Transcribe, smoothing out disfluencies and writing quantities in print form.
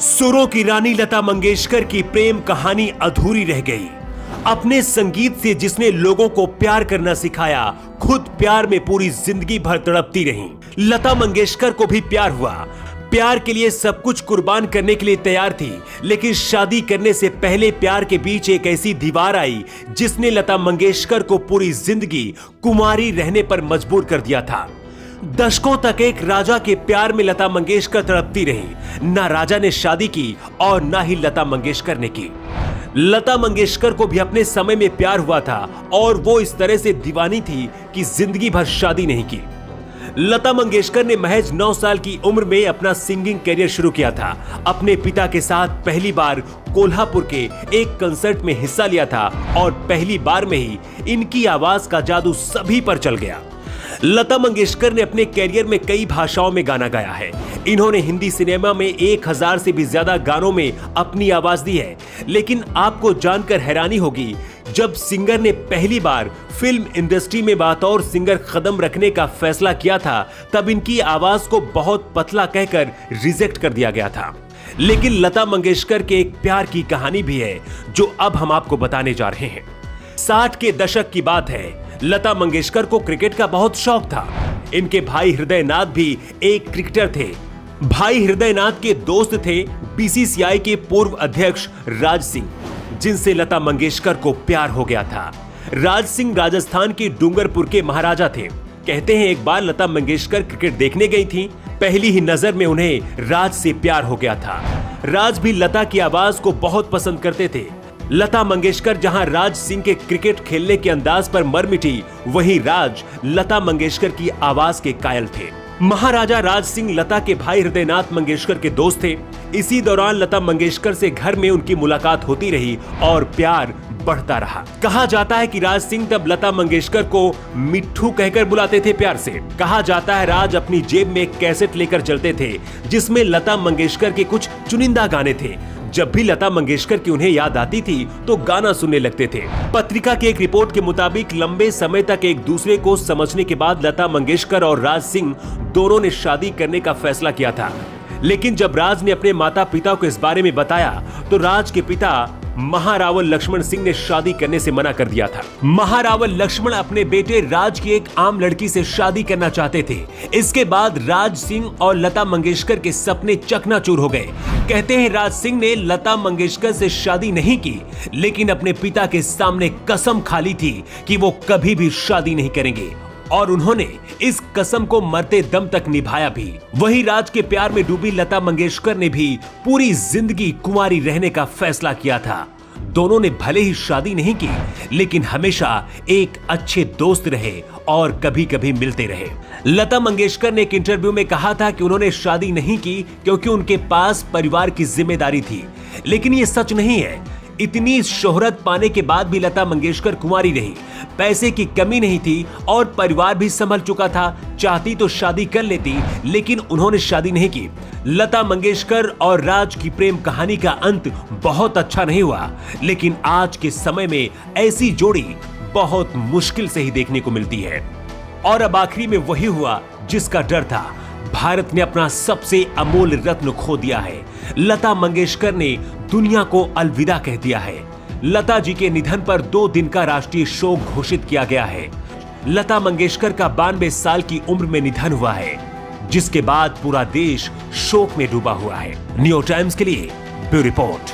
सुरों की रानी लता मंगेशकर की प्रेम कहानी अधूरी रह गई। अपने संगीत से जिसने लोगों को प्यार करना सिखाया, खुद प्यार में पूरी जिंदगी भर तड़पती रहीं। लता मंगेशकर को भी प्यार हुआ, प्यार के लिए सब कुछ कुर्बान करने के लिए तैयार थी, लेकिन शादी करने से पहले प्यार के बीच एक ऐसी दीवार आई जिसने लता मंगेशकर को पूरी जिंदगी कुंवारी रहने पर मजबूर कर दिया था। दशकों तक एक राजा के प्यार में लता मंगेशकर तड़पती रही। ना राजा ने शादी की और ना ही लता मंगेशकर ने की। लता मंगेशकर को भी अपने समय में प्यार हुआ था और वो इस तरह से दीवानी थी कि जिंदगी भर शादी नहीं की। लता मंगेशकर ने महज 9 साल की उम्र में अपना सिंगिंग करियर शुरू किया था। अपने पिता के साथ पहली बार कोल्हापुर के एक कंसर्ट में हिस्सा लिया था और पहली बार में ही इनकी आवाज का जादू सभी पर चल गया। लता मंगेशकर ने अपने कैरियर में कई भाषाओं में गाना गाया है। इन्होंने हिंदी सिनेमा में 1000 से भी ज्यादा गानों में अपनी आवाज दी है। लेकिन आपको जानकर हैरानी होगी, जब सिंगर ने पहली बार फिल्म इंडस्ट्री में बतौर सिंगर कदम रखने का फैसला किया था, तब इनकी आवाज को बहुत पतला कहकर रिजेक्ट कर दिया गया था। लेकिन लता मंगेशकर के एक प्यार की कहानी भी है जो अब हम आपको बताने जा रहे हैं। 60 के दशक की बात है। लता मंगेशकर को क्रिकेट का बहुत शौक था। इनके भाई हृदयनाथ भी एक क्रिकेटर थे। भाई हृदयनाथ के दोस्त थे बीसीसीआई के पूर्व अध्यक्ष राज सिंह, जिनसे लता मंगेशकर को प्यार हो गया था। राज सिंह राजस्थान के डूंगरपुर के महाराजा थे। कहते हैं एक बार लता मंगेशकर क्रिकेट देखने गई थी। पहली ही नजर में उन्हें राज से प्यार हो गया था। राज भी लता की आवाज को बहुत पसंद करते थे। लता मंगेशकर जहां राज सिंह के क्रिकेट खेलने के अंदाज पर मर मिटी, वहीं राज लता मंगेशकर की आवाज के कायल थे। महाराजा राज सिंह लता के भाई हृदयनाथ मंगेशकर के दोस्त थे। इसी दौरान लता मंगेशकर से घर में उनकी मुलाकात होती रही और प्यार बढ़ता रहा। कहा जाता है कि राज सिंह तब लता मंगेशकर को मिट्ठू कहकर बुलाते थे प्यार से। कहा जाता है राज अपनी जेब में एक कैसेट लेकर चलते थे जिसमें लता मंगेशकर के कुछ चुनिंदा गाने थे। जब भी लता मंगेशकर की उन्हें याद आती थी तो गाना सुनने लगते थे। पत्रिका की एक रिपोर्ट के मुताबिक लंबे समय तक एक दूसरे को समझने के बाद लता मंगेशकर और राज सिंह दोनों ने शादी करने का फैसला किया था। लेकिन जब राज ने अपने माता पिता को इस बारे में बताया तो राज के पिता महारावल लक्ष्मण सिंह ने शादी करने से मना कर दिया था। महारावल लक्ष्मण अपने बेटे राज की एक आम लड़की से शादी करना चाहते थे। इसके बाद राज सिंह और लता मंगेशकर के सपने चकनाचूर हो गए। कहते हैं राज सिंह ने लता मंगेशकर से शादी नहीं की, लेकिन अपने पिता के सामने कसम खा ली थी कि वो कभी भी शादी नहीं करेंगे और उन्होंने इस कसम को मरते दम तक निभाया भी। वहीं राज के प्यार में डूबी लता मंगेशकर ने भी पूरी जिंदगी कुंवारी रहने का फैसला किया था। दोनों ने भले ही शादी नहीं की, लेकिन हमेशा एक अच्छे दोस्त रहे और कभी कभी मिलते रहे। लता मंगेशकर ने एक इंटरव्यू में कहा था कि उन्होंने शादी नहीं की क्योंकि उनके पास परिवार की जिम्मेदारी थी, लेकिन ये सच नहीं है। इतनी शोहरत पाने के बाद भी लता मंगेशकर कुंवारी रही। पैसे की कमी नहीं थी और परिवार भी संभल चुका था। चाहती तो शादी कर लेती, लेकिन उन्होंने शादी नहीं की। लता मंगेशकर और राज की प्रेम कहानी का अंत बहुत अच्छा नहीं हुआ, लेकिन आज के समय में ऐसी जोड़ी बहुत मुश्किल से ही देखने को मिलती है। और अब आखिरी में वही हुआ जिसका डर था। भारत ने अपना सबसे अमूल्य रत्न खो दिया है। लता मंगेशकर ने दुनिया को अलविदा कह दिया है। लता जी के निधन पर 2 दिन का राष्ट्रीय शोक घोषित किया गया है। लता मंगेशकर का 92 साल की उम्र में निधन हुआ है, जिसके बाद पूरा देश शोक में डूबा हुआ है। न्यू टाइम्स के लिए ब्यूरो रिपोर्ट।